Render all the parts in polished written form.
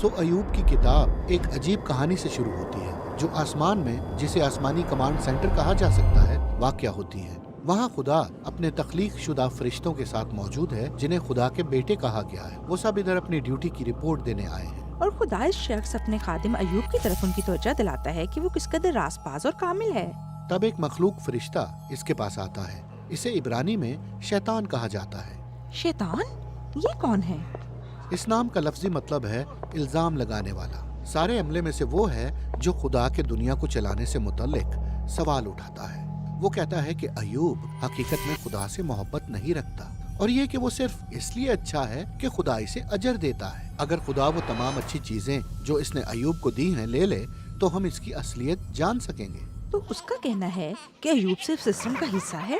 سو ایوب کی کتاب ایک عجیب کہانی سے شروع ہوتی ہے جو آسمان میں، جسے آسمانی کمانڈ سینٹر کہا جا سکتا ہے، واقع ہوتی ہے۔ وہاں خدا اپنے تخلیق شدہ فرشتوں کے ساتھ موجود ہے جنہیں خدا کے بیٹے کہا گیا ہے۔ وہ سب ادھر اپنی ڈیوٹی کی رپورٹ دینے آئے ہیں۔ اور خدا اس شخص اپنے خادم ایوب کی طرف ان کی توجہ دلاتا ہے کہ وہ کس قدر راست باز اور کامل ہے۔ تب ایک مخلوق فرشتہ اس کے پاس آتا ہے۔ اسے عبرانی میں شیطان کہا جاتا ہے۔ شیطان؟ یہ کون ہے؟ اس نام کا لفظی مطلب ہے الزام لگانے والا۔ سارے عملے میں سے وہ ہے جو خدا کے دنیا کو چلانے سے متعلق سوال اٹھاتا ہے۔ وہ کہتا ہے کہ ایوب حقیقت میں خدا سے محبت نہیں رکھتا، اور یہ کہ وہ صرف اس لیے اچھا ہے کہ خدا اسے اجر دیتا ہے۔ اگر خدا وہ تمام اچھی چیزیں جو اس نے ایوب کو دی ہیں لے لے تو ہم اس کی اصلیت جان سکیں گے۔ تو اس کا کہنا ہے کہ ایوب صرف سسٹم کا حصہ ہے؟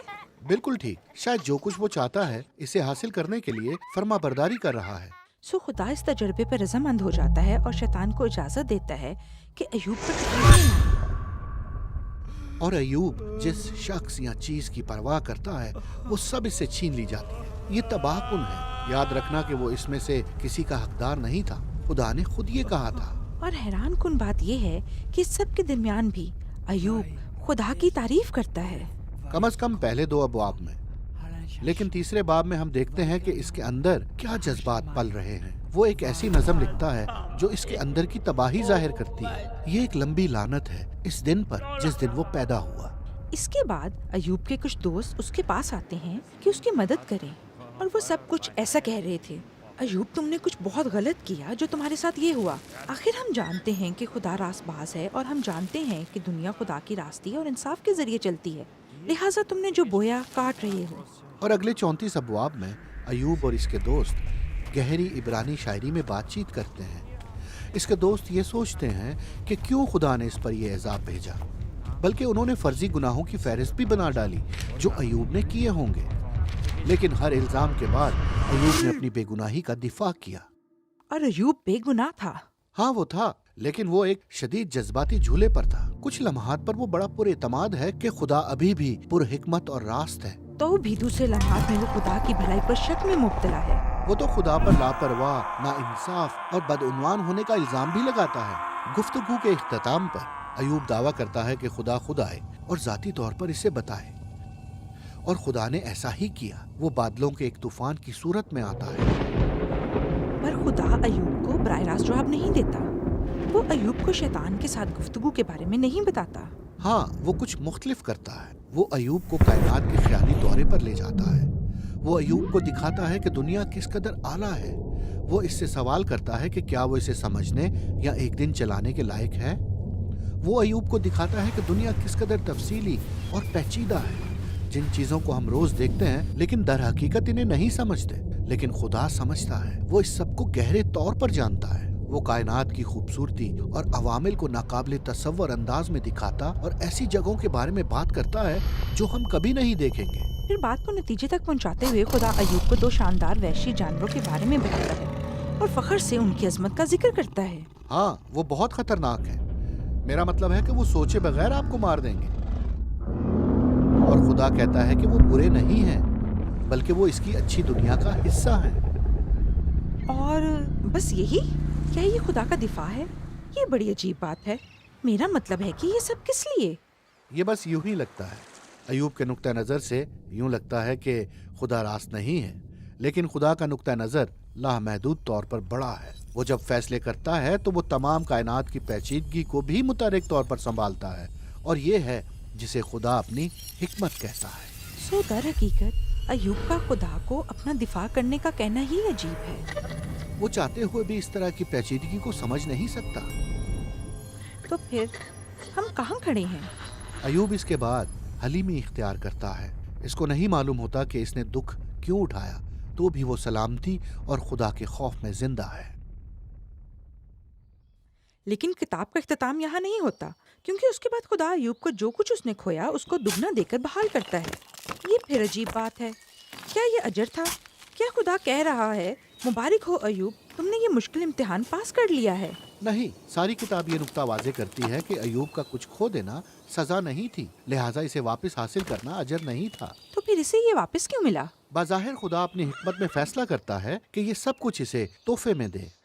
بالکل ٹھیک۔ شاید جو کچھ وہ چاہتا ہے اسے حاصل کرنے کے لیے فرما برداری کر رہا ہے۔ سو خدا اس تجربے پر رضامند ہو جاتا ہے اور شیطان کو اجازت دیتا ہے کہ ایوب پر ٹکرائے نہ۔ اور ایوب جس شخص یا چیز کی پرواہ کرتا ہے وہ سب اس سے چھین لی جاتی ہے۔ یہ تباہ کن ہے۔ یاد رکھنا کہ وہ اس میں سے کسی کا حقدار نہیں تھا، خدا نے خود یہ کہا تھا۔ اور حیران کن بات یہ ہے کہ اس سب کے درمیان بھی ایوب خدا کی تعریف کرتا ہے۔ کم از کم پہلے 2 ابواب میں۔ لیکن تیسرے باب میں ہم دیکھتے ہیں کہ اس کے اندر کیا جذبات پل رہے ہیں۔ وہ ایک ایسی نظم لکھتا ہے جو اس کے اندر کی تباہی ظاہر کرتی ہے۔ یہ ایک لمبی لعنت ہے اس دن پر جس دن وہ پیدا ہوا۔ اس کے بعد ایوب کے کچھ دوست اس کے پاس آتے ہیں کہ اس کی مدد کریں، اور وہ سب کچھ ایسا کہہ رہے تھے: ایوب تم نے کچھ بہت غلط کیا جو تمہارے ساتھ یہ ہوا۔ آخر ہم جانتے ہیں کہ خدا راست باز ہے، اور ہم جانتے ہیں کہ دنیا خدا کی راستی اور انصاف کے ذریعے چلتی ہے، لہٰذا تم نے جو بویا کاٹ رہے ہو۔ اور اگلے 34 ابواب میں ایوب اور اس کے دوست گہری عبرانی شاعری میں بات چیت کرتے ہیں۔ اس کے دوست یہ سوچتے ہیں کہ کیوں خدا نے اس پر یہ عذاب بھیجا، بلکہ انہوں نے فرضی گناہوں کی فہرست بھی بنا ڈالی جو ایوب نے کیے ہوں گے۔ لیکن ہر الزام کے بعد ایوب نے اپنی بے گناہی کا دفاع کیا۔ اور ایوب بے گناہ تھا۔ ہاں وہ تھا، لیکن وہ ایک شدید جذباتی جھولے پر تھا۔ کچھ لمحات پر وہ بڑا پر اعتماد ہے کہ خدا ابھی بھی پر حکمت اور راست ہے، تو بھی دوسرے لمحات میں وہ خدا کی بھلائی پر شک میں مبتلا ہے۔ وہ تو خدا پر لاپرواہ، ناانصاف اور بدعنوان ہونے کا الزام بھی لگاتا ہے۔ گفتگو کے اختتام پر ایوب دعویٰ کرتا ہے کہ خدا آئے اور ذاتی طور پر اسے بتائے، اور خدا نے ایسا ہی کیا۔ وہ بادلوں کے ایک طوفان کی صورت میں آتا ہے۔ پر خدا ایوب کو براہ راست جواب نہیں دیتا۔ وہ ایوب کو شیطان کے ساتھ گفتگو کے بارے میں نہیں بتاتا۔ ہاں، وہ کچھ مختلف کرتا ہے۔ وہ ایوب کو کائنات کے خیالی دورے پر لے جاتا ہے۔ وہ ایوب کو دکھاتا ہے کہ دنیا کس قدر اعلیٰ ہے۔ وہ اس سے سوال کرتا ہے کہ کیا وہ اسے سمجھنے یا ایک دن چلانے کے لائق ہے۔ وہ ایوب کو دکھاتا ہے کہ دنیا کس قدر تفصیلی اور پیچیدہ ہے، جن چیزوں کو ہم روز دیکھتے ہیں لیکن در حقیقت انہیں نہیں سمجھتے، لیکن خدا سمجھتا ہے۔ وہ اس سب کو گہرے طور پر جانتا ہے۔ وہ کائنات کی خوبصورتی اور عوامل کو ناقابل تصور انداز میں دکھاتا اور ایسی جگہوں کے بارے میں بات کرتا ہے جو ہم کبھی نہیں دیکھیں گے۔ پھر بات کو نتیجے تک پہنچاتے ہوئے خدا ایوب کو 2 شاندار وحشی جانوروں کے بارے میں بتاتا ہے اور فخر سے ان کی عظمت کا ذکر کرتا ہے۔ ہاں، وہ بہت خطرناک ہے۔ میرا مطلب ہے کہ وہ سوچے بغیر آپ کو مار دیں گے۔ اور خدا کہتا ہے کہ وہ برے نہیں ہیں، بلکہ وہ اس کی اچھی دنیا کا حصہ ہیں۔ اور بس یہی؟ کیا یہ خدا کا دفاع ہے؟ یہ بڑی عجیب بات ہے۔ میرا مطلب ہے کہ یہ سب کس لیے؟ یہ بس یوں ہی لگتا ہے۔ ایوب کے نقطہ نظر سے یوں لگتا ہے کہ خدا راست نہیں ہے، لیکن خدا کا نقطہ نظر لامحدود طور پر بڑا ہے۔ وہ جب فیصلے کرتا ہے تو وہ تمام کائنات کی پیچیدگی کو بھی متحرک طور پر سنبھالتا ہے، اور یہ ہے جسے خدا اپنی حکمت کہتا ہے۔ سو در حقیقت ایوب کا خدا کو اپنا دفاع کرنے کا کہنا ہی عجیب ہے۔ وہ چاہتے ہوئے بھی اس طرح کی پیچیدگی کو سمجھ نہیں سکتا۔ تو پھر ہم کہاں کھڑے ہیں؟ ایوب اس کے بعد حلیمی اختیار کرتا ہے۔ اس کو نہیں معلوم ہوتا کہ اس نے دکھ کیوں اٹھایا، تو بھی وہ سلامتی اور خدا کے خوف میں زندہ ہے۔ لیکن کتاب کا اختتام یہاں نہیں ہوتا، کیونکہ اس کے بعد خدا ایوب کو جو کچھ اس نے کھویا اس کو دگنا دے کر بحال کرتا ہے۔ یہ پھر عجیب بات ہے۔ کیا یہ اجر تھا؟ کیا خدا کہہ رہا ہے مبارک ہو ایوب، تم نے یہ مشکل امتحان پاس کر لیا ہے؟ نہیں، ساری کتاب یہ نقطہ واضح کرتی ہے کہ ایوب کا کچھ کھو دینا سزا نہیں تھی، لہٰذا اسے واپس حاصل کرنا اجر نہیں تھا۔ تو پھر اسے یہ واپس کیوں ملا؟ بظاہر خدا اپنی حکمت میں فیصلہ کرتا ہے کہ یہ سب کچھ اسے تحفے میں دے،